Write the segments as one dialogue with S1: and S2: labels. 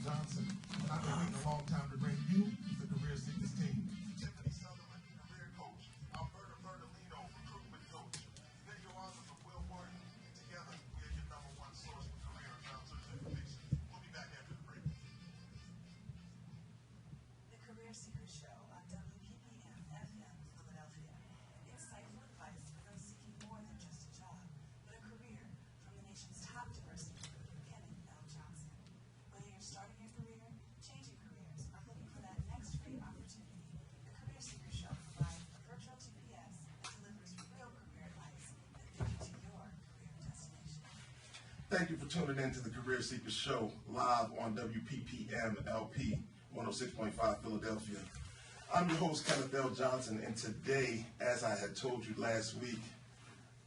S1: Johnson. I've been waiting a long time to bring you the Career Seekers team. Tiffany, Southerland, career coach. Alberta, Bertolino, recruitment coach. Video authors of Will Martin. Together, we are your #1 source for career and job search information. We'll be back after the break.
S2: The Career Seekers Show on WPPM FM Philadelphia. Insightful advice for those seeking more than just a job, but a career from the nation's top diversity recruiter, Kenneth. Whether you're starting your career, changing careers, or looking for that next great opportunity, the Career Seekers Show provides a virtual GPS that delivers real career advice that leads you to your career destination.
S1: Thank you for tuning in to the Career Seekers Show live on WPPM LP 106.5 Philadelphia. I'm your host, Kenneth L. Johnson, and today, as I had told you last week,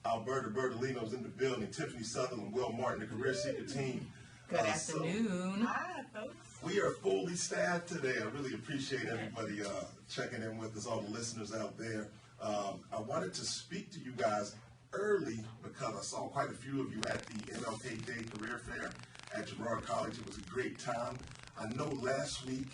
S1: Alberta Bertolino's in the building. Tiffany, Southerland, Will Martin, the Career Seeker team.
S3: Good afternoon.
S2: Hi, folks.
S1: We are fully staffed today. I really appreciate everybody checking in with us, all the listeners out there. I wanted to speak to you guys early because I saw quite a few of you at the MLK Day Career Fair at Girard College. It was a great time. I know last week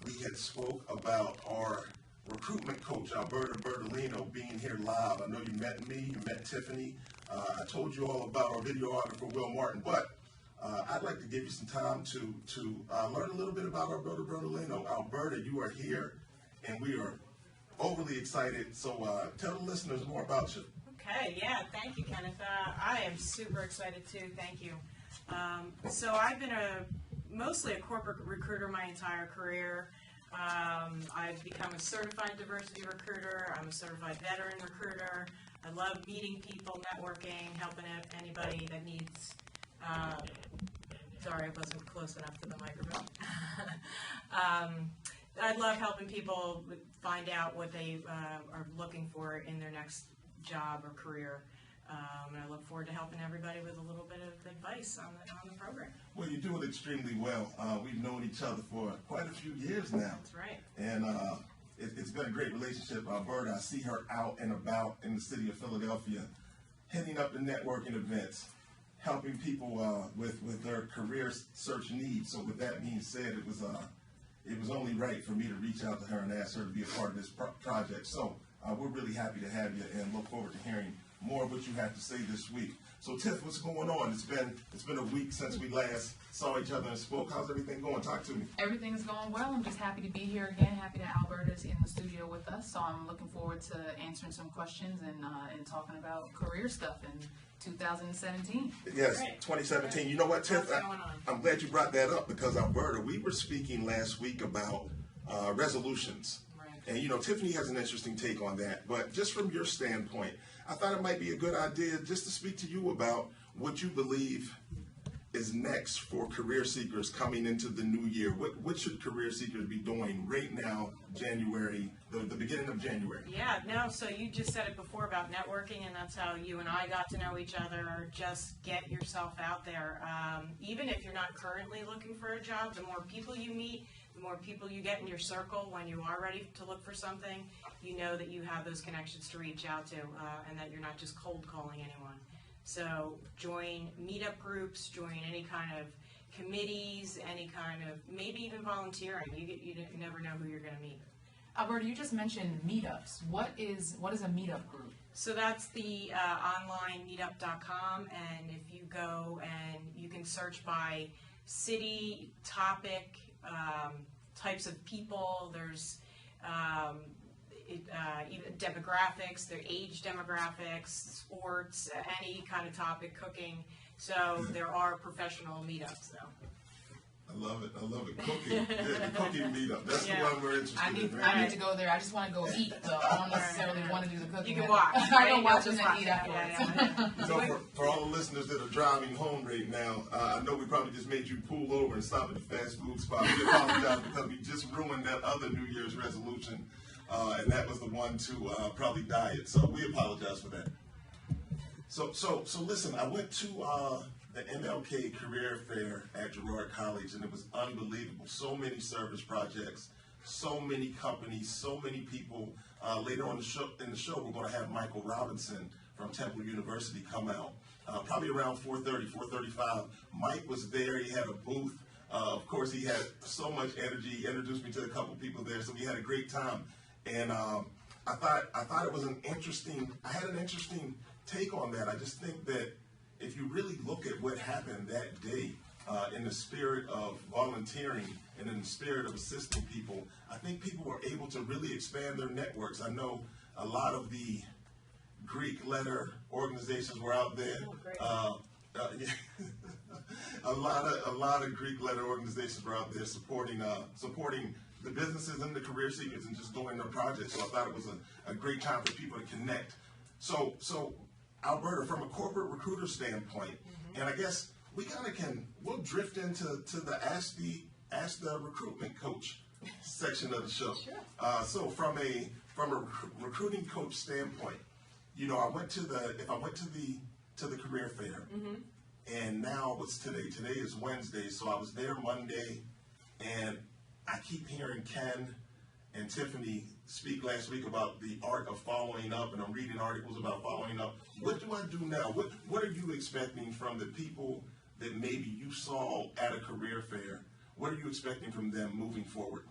S1: we had spoke about our recruitment coach, Alberta Bertolino, being here live. I know you met me, you met Tiffany. I told you all about our video author for Will Martin, but I'd like to give you some time to learn a little bit about Alberta Bertolino. Alberta, you are here, and we are overly excited. So tell the listeners more about you.
S3: Okay, yeah, thank you, Kenneth. I am super excited too. Thank you. So I've been mostly a corporate recruiter my entire career. I've become a certified diversity recruiter. I'm a certified veteran recruiter. I love meeting people, networking, helping anybody that needs. Sorry, I wasn't close enough to the microphone. I love helping people find out what they are looking for in their next job or career. And I look forward to helping everybody with a little bit of advice on the program.
S1: Well, you're doing extremely well. We've known each other for quite a few years now.
S3: That's right.
S1: And it's been a great relationship. Alberta, I see her out and about in the city of Philadelphia, hitting up the networking events, helping people with their career search needs. So with that being said, it was only right for me to reach out to her and ask her to be a part of this project. So we're really happy to have you and look forward to hearing more of what you have to say this week. So Tiff, what's going on? It's been a week since we last saw each other and spoke. How's everything going? Talk to me.
S4: Everything's going well. I'm just happy to be here again. Happy that Alberta's in the studio with us. So I'm looking forward to answering some questions and talking about career stuff in 2017.
S1: Yes,
S3: Great.
S1: 2017. You know what, Tiff?
S3: What's going on?
S1: I'm glad you brought that up because Alberta, we were speaking last week about resolutions. And, you know, Tiffany has an interesting take on that. But just from your standpoint, I thought it might be a good idea just to speak to you about what you believe is next for career seekers coming into the new year. What should career seekers be doing right now, January, the beginning of January?
S3: Yeah, no, so you just said it before about networking, and that's how you and I got to know each other. Just get yourself out there. Even if you're not currently looking for a job, the more people you meet, the more people you get in your circle when you are ready to look for something, you know that you have those connections to reach out to and that you're not just cold calling anyone. So join meetup groups, join any kind of committees, any kind of, maybe even volunteering. You never know who you're going to meet.
S4: Alberta, you just mentioned meetups. What is a meetup group?
S3: So that's the online meetup.com, and if you go and you can search by city, topic, types of people, there's even demographics, their age demographics, sports, any kind of topic, cooking. So there are professional meetups though.
S1: I love it. Cooking. Yeah, the cooking meetup. That's the one we're interested in.
S4: I need to go there. I just want to go eat, though. I don't necessarily want to do the cooking.
S3: You can watch.
S4: I don't watch and then eat afterwards.
S1: So for all the listeners that are driving home right now, I know we probably just made you pull over and stop at the fast food spot. We apologize because we just ruined that other New Year's resolution, and that was the one to probably diet. So we apologize for that. So listen, I went to the MLK Career Fair at Girard College, and it was unbelievable. So many service projects, so many companies, so many people. Later on in the show, we're going to have Michael Robinson from Temple University come out, probably around 4:30, 4:35. Mike was there. He had a booth. Of course, he had so much energy. He introduced me to a couple people there, so we had a great time. And I thought it was I had an interesting take on that. I just think that if you really look at what happened that day, in the spirit of volunteering and in the spirit of assisting people, I think people were able to really expand their networks. I know a lot of the Greek letter organizations were out there. A lot of Greek letter organizations were out there supporting the businesses and the career seekers and just doing their projects. So I thought it was a great time for people to connect. So Alberta, from a corporate recruiter standpoint, and I guess we'll drift into the Ask the Recruitment Coach section of the show. Sure. So from a recruiting coach standpoint, if I went to the career fair, and now what's today? Today is Wednesday, so I was there Monday, and I keep hearing Ken and Tiffany speak last week about the art of following up, and I'm reading articles about following up. What do I do now? What are you expecting from the people that maybe you saw at a career fair? What are you expecting from them moving forward?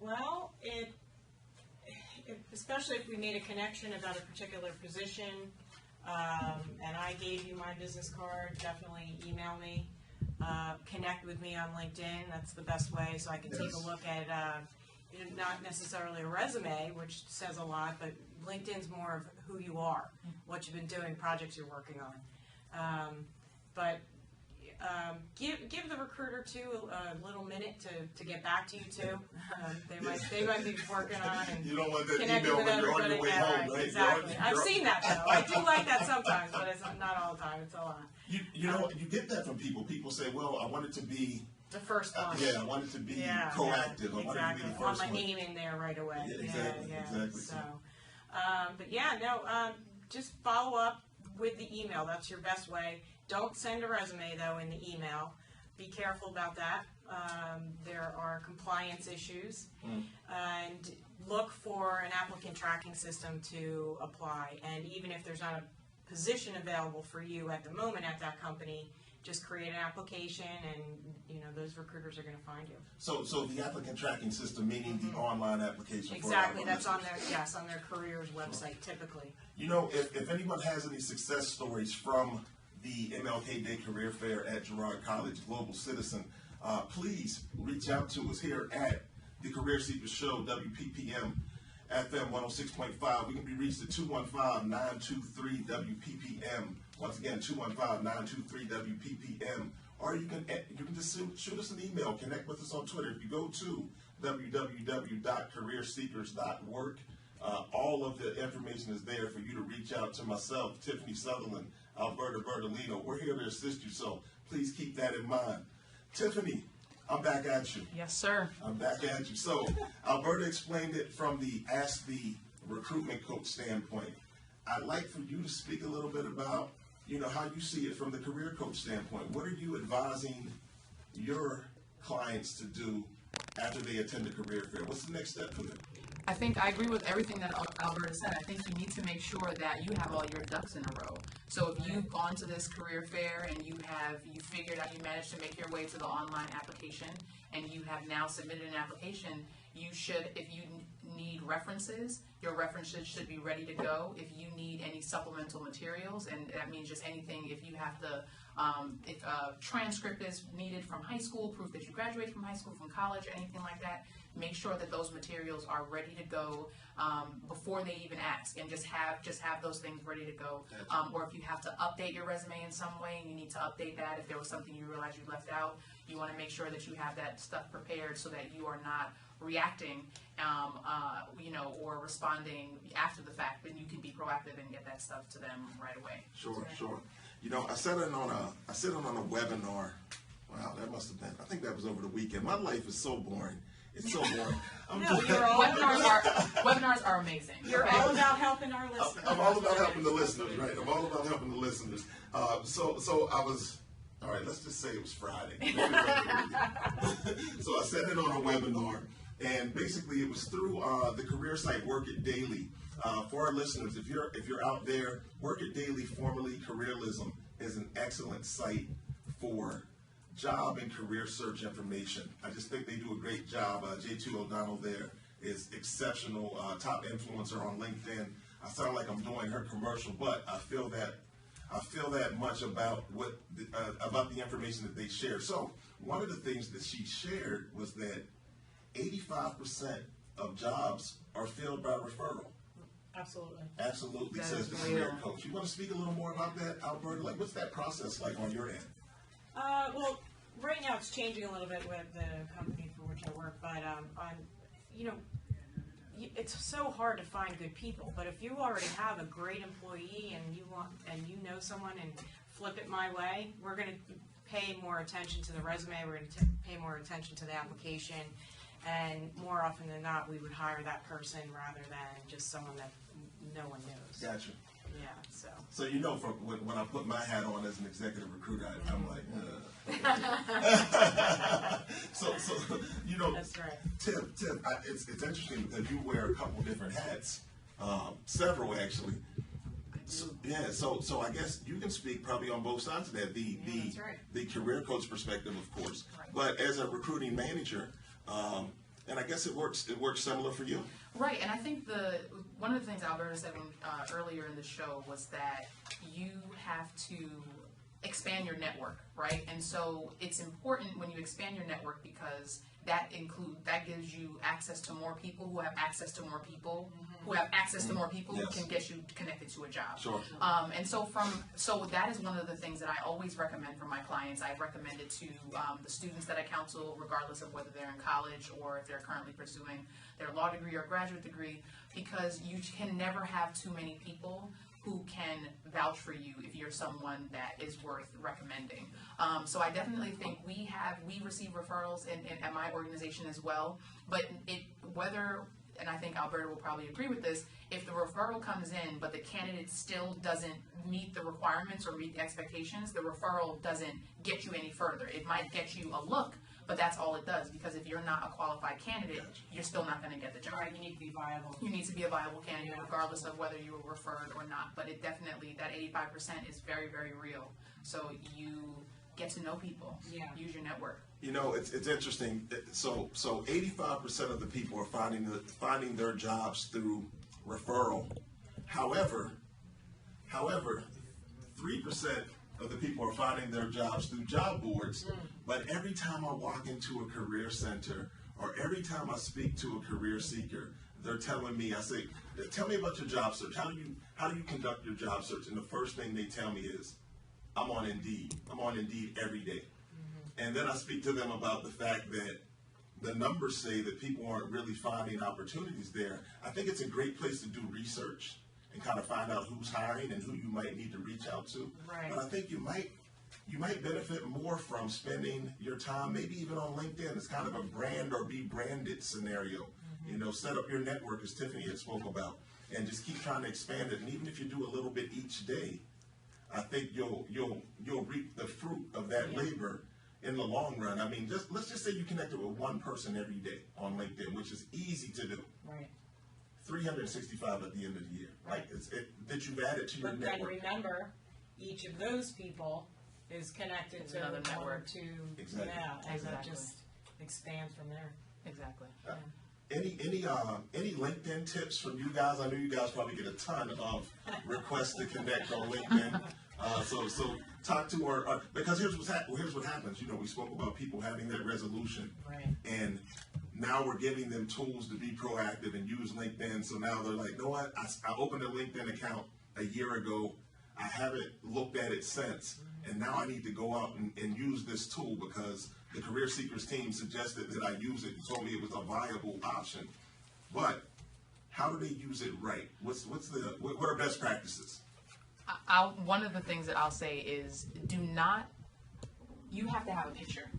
S3: Well, especially if we made a connection about a particular position, and I gave you my business card, definitely email me. Connect with me on LinkedIn. That's the best way, so I can take a look at not necessarily a resume, which says a lot, but LinkedIn's more of who you are, what you've been doing, projects you're working on. But give the recruiter too a little minute to get back to you too. They might be working on and
S1: you don't want that
S3: connecting
S1: email
S3: with
S1: when you're on
S3: everybody.
S1: your way home, right?
S3: Exactly. I've seen that though. I do like that sometimes, but it's not all the time. It's a lot.
S1: You know, you get that from people. People say, "Well, I wanted to be
S3: the first one."
S1: I wanted to be proactive. I wanted to be the first
S3: I want my
S1: one.
S3: name in there right away.
S1: Yeah, exactly.
S3: So, just follow up with the email. That's your best way. Don't send a resume though in the email. Be careful about that. There are compliance issues, and look for an applicant tracking system to apply. And even if there's not a position available for you at the moment at that company, just create an application, and those recruiters are going to find you.
S1: So the applicant tracking system, meaning the online application.
S3: Exactly. That's on their careers website typically.
S1: If anyone has any success stories from the MLK Day Career Fair at Girard College, Global Citizen, please reach out to us here at the Career Seekers Show, WPPM FM 106.5. We can be reached at 215-923-WPPM. Once again, 215-923-WPPM. Or you can just shoot us an email, connect with us on Twitter. If you go to www.careerseekers.work, all of the information is there for you to reach out to myself, Tiffany, Southerland, Alberta, Bertolino. We're here to assist you, so please keep that in mind. Tiffany, I'm back at you.
S4: Yes, sir.
S1: I'm back at you. So Alberta explained it from the Ask the Recruitment Coach standpoint. I'd like for you to speak a little bit about, how you see it from the career coach standpoint. What are you advising your clients to do after they attend a career fair? What's the next step for them?
S4: I think I agree with everything that Alberta said. I think you need to make sure that you have all your ducks in a row. So if you've gone to this career fair and you figured out, you managed to make your way to the online application, and you have now submitted an application, you should, if you need references, your references should be ready to go. If you need any supplemental materials, and that means just anything, if you have to, if a transcript is needed from high school, proof that you graduated from high school, from college, anything like that, make sure that those materials are ready to go before they even ask, and just have those things ready to go. Or if you have to update your resume in some way and you need to update that, if there was something you realized you left out, you want to make sure that you have that stuff prepared so that you are not reacting, or responding after the fact, but you can be proactive and get that stuff to them right away.
S1: Sure. I sat in on a webinar. Wow, that must have been, I think that was over the weekend. My life is so boring. It's so boring.
S4: Webinars are amazing.
S3: You're all about helping our listeners.
S1: I'm all about helping the listeners, right? I'm all about helping the listeners. So I was, all right, let's just say it was Friday. So I sat in on a webinar, and basically it was through the career site Work It Daily. For our listeners, if you're out there, Work It Daily, formerly Careerlism, is an excellent site for job and career search information. I just think they do a great job. J2 O'Donnell there is exceptional, top influencer on LinkedIn. I sound like I'm doing her commercial, but I feel that much about about the information that they share. So one of the things that she shared was that 85% of jobs are filled by referral.
S3: Absolutely.
S1: Absolutely,
S4: That
S1: says
S4: is
S1: the
S4: real.
S1: career coach. You want to speak a little more about that, Alberta? Like, what's that process like on your end?
S3: Well, right now it's changing a little bit with the company for which I work, but it's so hard to find good people. But if you already have a great employee and you know someone and flip it my way, we're going to pay more attention to the resume. We're going to pay more attention to the application, and more often than not, we would hire that person rather than just someone that no one knows.
S1: Gotcha.
S3: Yeah. So.
S1: So from when I put my hat on as an executive recruiter, I'm like, so
S3: That's right.
S1: Tiff, it's interesting because you wear a couple different hats, several actually. So I guess you can speak probably on both sides of that.
S3: That's right.
S1: The career coach perspective, of course,
S3: Right.
S1: but as a recruiting manager, and I guess it works similar for you.
S4: Right, and I think one of the things Alberta said earlier in the show was that you have to expand your network, right? And so it's important when you expand your network because that gives you access to more people who have access to more people who have access to more people who
S1: Yes.
S4: can get you connected to a job.
S1: Sure.
S4: And so that is one of the things that I always recommend for my clients. I recommend it to the students that I counsel, regardless of whether they're in college or if they're currently pursuing their law degree or graduate degree, because you can never have too many people who can vouch for you if you're someone that is worth recommending. So I definitely think we receive referrals at my organization as well, but and I think Alberta will probably agree with this, if the referral comes in but the candidate still doesn't meet the requirements or meet the expectations, the referral doesn't get you any further. It might get you a look, but that's all it does, because if you're not a qualified candidate, you're still not going to get the job.
S3: Right, you need to be viable.
S4: You need to be a viable candidate regardless of whether you were referred or not, but it definitely, that 85% is very, very real. So you get to know people, use your network.
S1: It's interesting. So 85% of the people are finding their jobs through referral. However, 3% of the people are finding their jobs through job boards. But every time I walk into a career center or every time I speak to a career seeker, they're telling me, I say, tell me about your job search. How do you conduct your job search? And the first thing they tell me is, I'm on Indeed. I'm on Indeed every day. And then I speak to them about the fact that the numbers say that people aren't really finding opportunities there. I think it's a great place to do research and kind of find out who's hiring and who you might need to reach out to.
S3: Right.
S1: But I think you might benefit more from spending your time, maybe even on LinkedIn. It's kind of a brand or be branded scenario. Set up your network, as Tiffany had spoke about, and just keep trying to expand it. And even if you do a little bit each day, I think you'll reap the fruit of that labor in the long run. I mean, let's just say you connected with one person every day on LinkedIn, which is easy to do.
S3: Right.
S1: 365 at the end of the year, right? That you've added to your
S3: But then
S1: network.
S3: remember, each of those people is connected to
S4: another
S3: one or
S4: network.
S3: two.
S1: Exactly.
S3: Yeah, and
S4: Exactly.
S3: that just expands from there.
S4: Exactly.
S1: Any LinkedIn tips from you guys? I know you guys probably get a ton of requests to connect on LinkedIn. So talk to her, because here's what happens. We spoke about people having that resolution,
S3: Right.
S1: and now we're giving them tools to be proactive and use LinkedIn. So now they're like, you know what? I opened a LinkedIn account a year ago. I haven't looked at it since, and now I need to go out and use this tool because the Career Seekers team suggested that I use it and told me it was a viable option. But how do they use it right? What are best practices?
S4: One of the things that I'll say is you have to have a picture.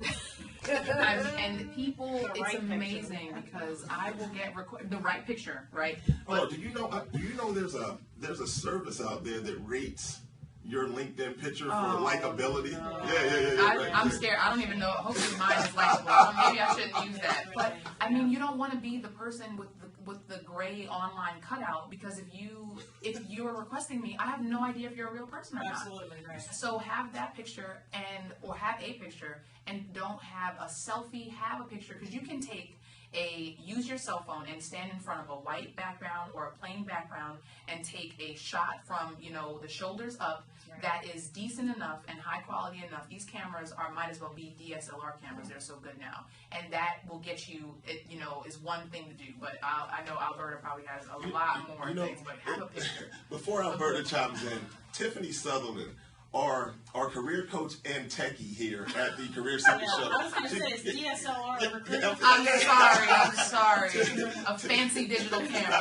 S4: And people, it's
S3: right
S4: amazing because I will get the right picture, right?
S1: Oh, do you know there's a service out there that rates your LinkedIn picture for likability?
S3: No.
S1: Yeah.
S4: I'm scared. I don't even know. Hopefully mine is likable. Maybe I shouldn't use that. But I mean, you don't want to be the person with the gray online cutout, because if you're requesting me, I have no idea if you're a real person or not.
S3: Absolutely right.
S4: So have that picture or have a picture, and don't have a selfie. Have a picture, because you can use your cell phone and stand in front of a white background or a plain background and take a shot from, the shoulders up that is decent enough and high quality enough. These cameras might as well be DSLR cameras. They're so good now. And that will get you, is one thing to do. But I know Alberta probably has a lot more things, but have a picture.
S1: Before Alberta chimes in, Tiffany Southerland, our career coach and techie here at the Career Seeker Show.
S3: I was going to say, it's DSLR recruitment.
S4: I'm sorry. A fancy digital camera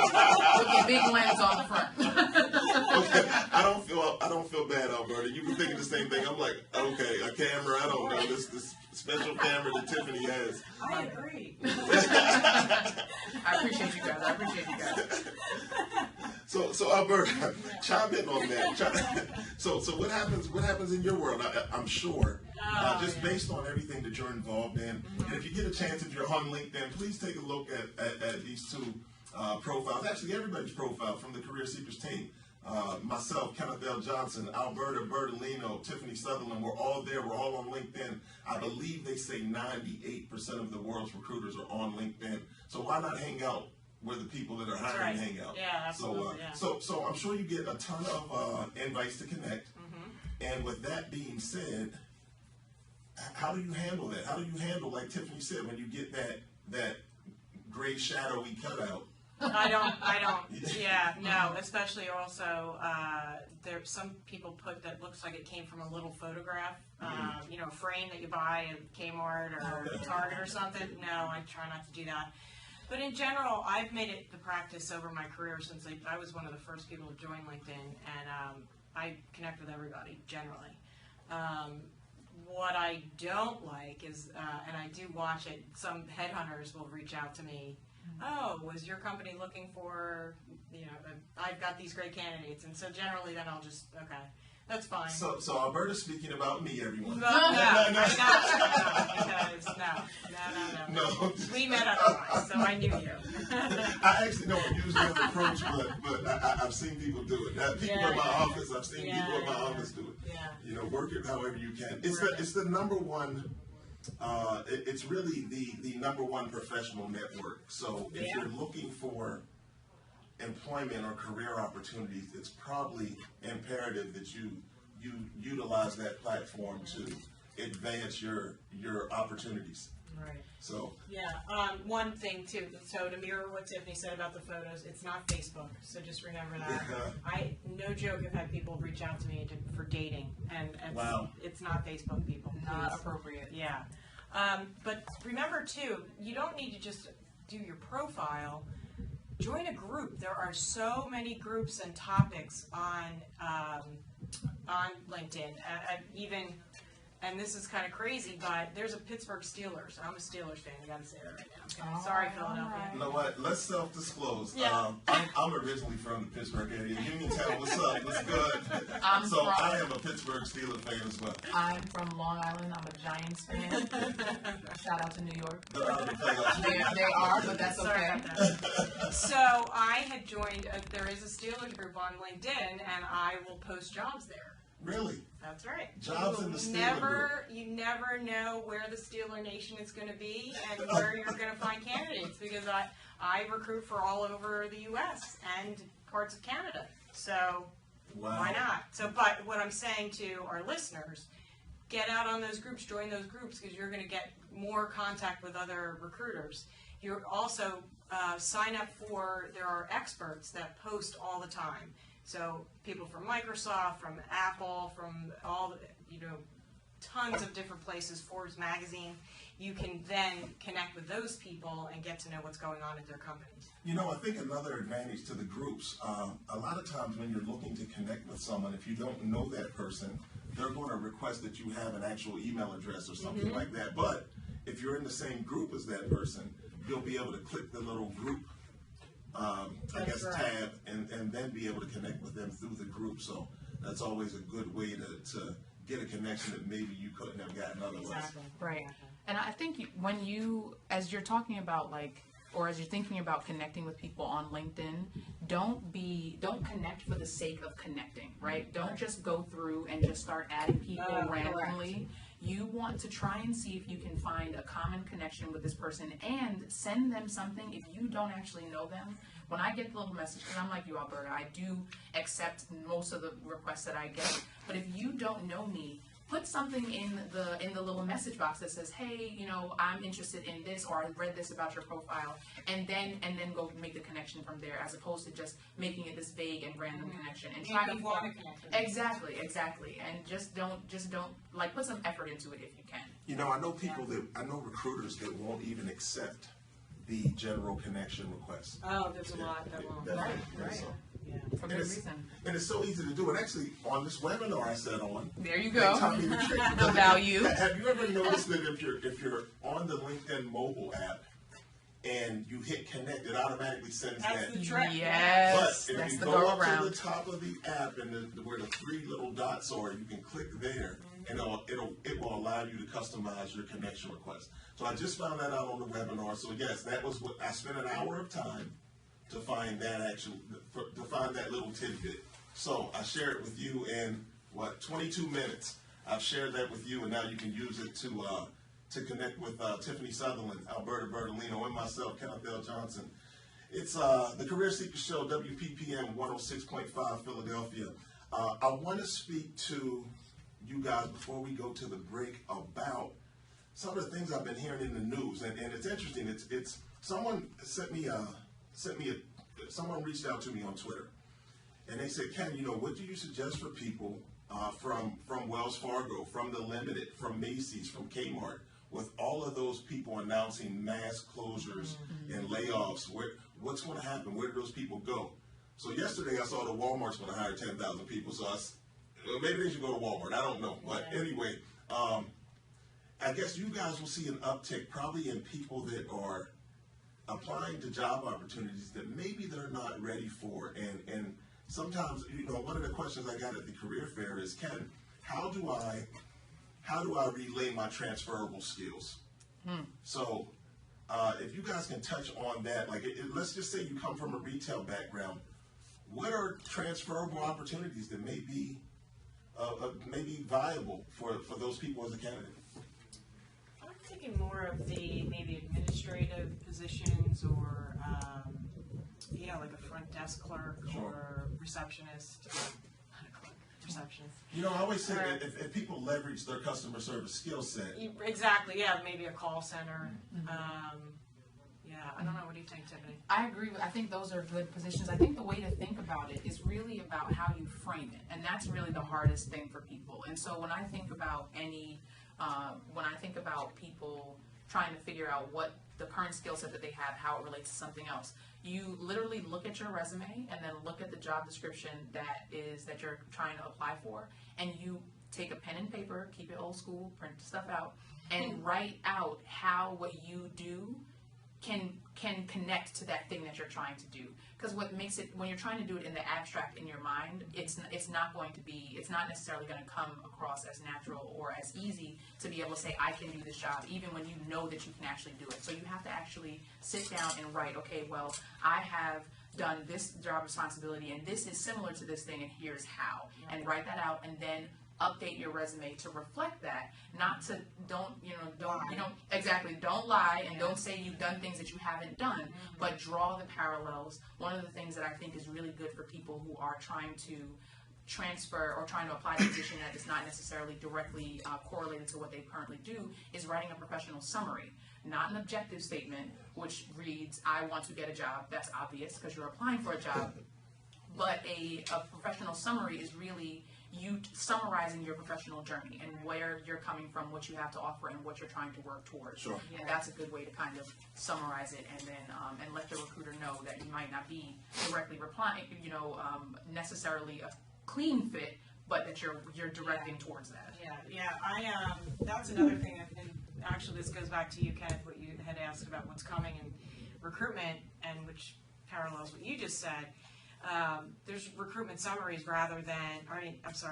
S4: with a big lens on the front.
S1: Okay. I don't feel bad, Alberta. You've been thinking the same thing. I'm like, okay, a camera, I don't know, this special camera that Tiffany has.
S3: I agree.
S4: I appreciate you guys.
S1: So Alberta, chime in on that. So what happens in your world? I'm sure, just based on everything that you're involved in. And if you get a chance, if you're on LinkedIn, please take a look at these two profiles. Actually, everybody's profile from the Career Seekers team. Myself, Kenneth Johnson, Alberta, Bertolino, Tiffany Southerland, we're all there. We're all on LinkedIn. I believe they say 98% of the world's recruiters are on LinkedIn. So why not hang out where the people that are hiring hang out?
S3: Yeah, absolutely.
S1: So I'm sure you get a ton of invites to connect. And with that being said, how do you handle that? How do you handle, like Tiffany said, when you get that gray shadowy cutout?
S3: I don't. Yeah, no. Especially also, some people put that looks like it came from a little photograph. A frame that you buy at Kmart or Target or something. No, I try not to do that. But in general, I've made it the practice over my career since I was one of the first people to join LinkedIn, and I connect with everybody generally. What I don't like is, and I do watch it, some headhunters will reach out to me. Oh, was your company looking for, I've got these great candidates. And so generally then I'll just, okay, that's fine.
S1: So Alberta's speaking about me, everyone.
S3: No. We met otherwise, so I knew you.
S1: I actually don't usually have approach, but I've seen people do it. People in my office, I've seen people in my office do it.
S3: Yeah.
S1: Work it however you can. It's the number one. It's really the number one professional network. So if you're looking for employment or career opportunities, it's probably imperative that you utilize that platform to advance your opportunities.
S3: Right.
S1: So
S3: one thing too. So to mirror what Tiffany said about the photos, it's not Facebook. So just remember that. No joke, have had people reach out to me for dating, and it's not Facebook people.
S4: Not appropriate.
S3: Yeah. But remember too, you don't need to just do your profile. Join a group. There are so many groups and topics on LinkedIn. And this is kind of crazy, but there's a Pittsburgh Steelers. I'm a Steelers fan. I got to say that right now. Okay. Sorry, Philadelphia.
S1: You know what? Let's self-disclose.
S3: Yeah.
S1: I'm originally from the Pittsburgh area. Uniontown, what's up? What's good? I am a Pittsburgh Steelers fan as well.
S4: I'm from Long Island. I'm a Giants fan. Shout out to New York. They are, but that's okay.
S3: So I had joined, there is a Steelers group on LinkedIn, and I will post jobs there.
S1: Really?
S3: That's right.
S1: Jobs in the Steeler group.
S3: You never know where the Steeler Nation is going to be and where you're going to find candidates, because I recruit for all over the U.S. and parts of Canada. So why not? So, but what I'm saying to our listeners, get out on those groups, join those groups, because you're going to get more contact with other recruiters. You're also sign up for, there are experts that post all the time. So people from Microsoft, from Apple, from all the, tons of different places, Forbes magazine. You can then connect with those people and get to know what's going on at their companies.
S1: I think another advantage to the groups, a lot of times when you're looking to connect with someone, if you don't know that person, they're going to request that you have an actual email address or something like that. But if you're in the same group as that person, you'll be able to click the little group tab and then be able to connect with them through the group. So that's always a good way to get a connection that maybe you couldn't have gotten otherwise.
S3: Exactly.
S4: Right. And I think when as you're talking about or as you're thinking about connecting with people on LinkedIn, don't connect for the sake of connecting, right? Don't just go through and just start adding people randomly. Correct. You want to try and see if you can find a common connection with this person and send them something if you don't actually know them. When I get the little message, and I'm like you, Alberta, I do accept most of the requests that I get, but if you don't know me, put something in the little message box that says, hey, I'm interested in this, or I read this about your profile, and then go make the connection from there, as opposed to just making it this vague and random connection. And try to exactly, and just don't put some effort into it if you can.
S1: I know recruiters that won't even accept the general connection request.
S3: Oh, there's a lot that won't.
S4: Right.
S1: So.
S4: Yeah, for good reason.
S1: And it's so easy to do. And actually, on this webinar I said on,
S4: there you go.
S1: The
S4: value.
S1: Have you ever noticed that if you're on the LinkedIn mobile app and you hit connect, it automatically sends that.
S3: The trick.
S4: Yes,
S1: but if you go up to the top of the app and where the three little dots are, you can click there, and it will allow you to customize your connection request. So I just found that out on the webinar. So yes, that was what I spent an hour of time to find that little tidbit. So I share it with you in 22 minutes. I've shared that with you, and now you can use it to connect with Tiffany Southerland, Alberta Bertolino, and myself, Kenneth L. Johnson. It's the Career Seekers Show, WPPM 106.5 Philadelphia. I want to speak to you guys before we go to the break about some of the things I've been hearing in the news, and it's interesting. It's someone someone reached out to me on Twitter, and they said, Ken, what do you suggest for people from Wells Fargo, from The Limited, from Macy's, from Kmart, with all of those people announcing mass closures and layoffs? What's going to happen? Where do those people go? So yesterday I saw that Walmart's going to hire 10,000 people, so maybe they should go to Walmart. I don't know. But anyway, I guess you guys will see an uptick probably in people that are applying to job opportunities that maybe they're not ready for. And sometimes, one of the questions I got at the career fair is, Ken, how do I relay my transferable skills? So if you guys can touch on that, let's just say you come from a retail background, what are transferable opportunities that may be viable for those people as a candidate?
S3: I'm thinking more of the maybe administrative positions, or like a front desk clerk or receptionist. Receptionist.
S1: I always say that if people leverage their customer service skill set.
S3: Exactly, yeah, maybe a call center. I don't know. What do you think, Tiffany?
S4: I agree. I think those are good positions. I think the way to think about it is really about how you frame it, and that's really the hardest thing for people. And so when I think about people trying to figure out what the current skill set that they have, how it relates to something else, you literally look at your resume and then look at the job description that you're trying to apply for, and you take a pen and paper, keep it old school, print stuff out, and write out how what you do can connect to that thing that you're trying to do. Because what makes it, when you're trying to do it in the abstract in your mind, it's not necessarily going to come across as natural or as easy to be able to say, I can do this job, even when you know that you can actually do it. So you have to actually sit down and write, okay, well, I have done this job responsibility, and this is similar to this thing, and here's how. And write that out, and then update your resume to reflect that. Don't lie, and don't say you've done things that you haven't done, but draw the parallels. One of the things that I think is really good for people who are trying to transfer or trying to apply to a position that is not necessarily directly correlated to what they currently do is writing a professional summary. Not an objective statement, which reads, I want to get a job. That's obvious because you're applying for a job. But a professional summary is really you summarizing your professional journey and where you're coming from, what you have to offer, and what you're trying to work towards.
S1: Sure.
S4: And that's a good way to kind of summarize it, and then and let the recruiter know that you might not be directly replying, necessarily a clean fit, but that you're directing towards that.
S3: That's another thing. And actually, this goes back to you, Kenneth, what you had asked about what's coming in recruitment, and which parallels what you just said. there's recruitment summaries rather than,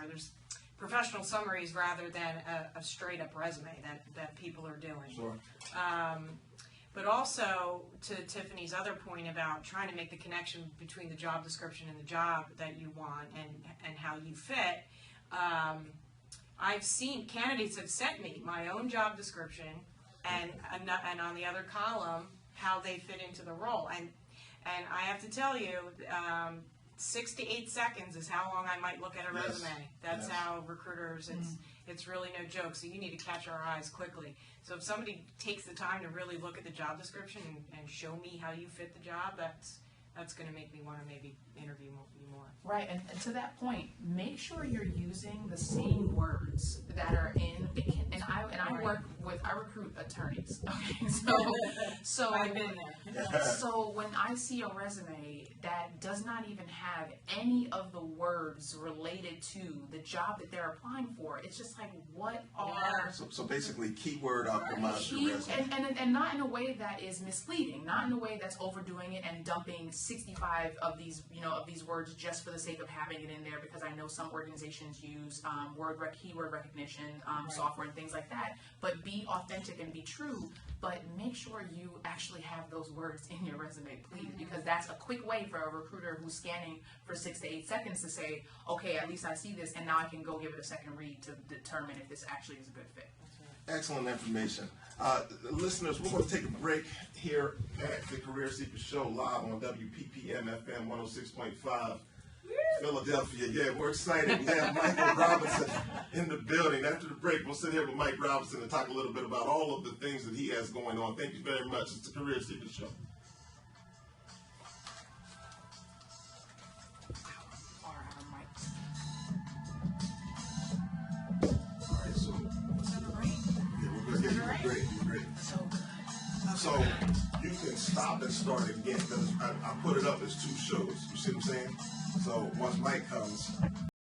S3: there's professional summaries rather than a straight up resume that people are doing.
S1: Sure.
S3: But also, to Tiffany's other point about trying to make the connection between the job description and the job that you want and how you fit, I've seen candidates have sent me my own job description and on the other column how they fit into the role. And I have to tell you, 6 to 8 seconds is how long I might look at a
S1: Yes.
S3: resume. That's
S1: Yes.
S3: how recruiters, it's really no joke. So you need to catch our eyes quickly. So if somebody takes the time to really look at the job description and show me how you fit the job, that's going to make me want to maybe interview you more.
S4: Right, and to that point, make sure you're using the same words that are in. I recruit attorneys. Okay, so
S3: I've been there.
S4: So when I see a resume that does not even have any of the words related to the job that they're applying for, it's just like, what are
S1: So basically, keyword optimize your resume.
S4: and not in a way that is misleading, not in a way that's overdoing it and dumping 65 of these words just for the sake of having it in there, because I know some organizations use keyword recognition software and things like that. But be authentic and be true, but make sure you actually have those words in your resume, please, because that's a quick way for a recruiter who's scanning for 6 to 8 seconds to say, okay, at least I see this, and now I can go give it a second read to determine if this actually is a good fit.
S1: Excellent information. Listeners, we're going to take a break here at the Career Seekers Show live on WPPM FM 106.5 Philadelphia. Yeah, we're excited. We have Michael Robinson in the building. After the break, we'll sit here with Mike Robinson and talk a little bit about all of the things that he has going on. Thank you very much. It's the Career Seekers Show.
S4: All right,
S1: All right, so yeah, we're great.
S4: so good.
S1: So you can stop and start again because I put it up as 2 shows. You see what I'm saying? So once Mike comes,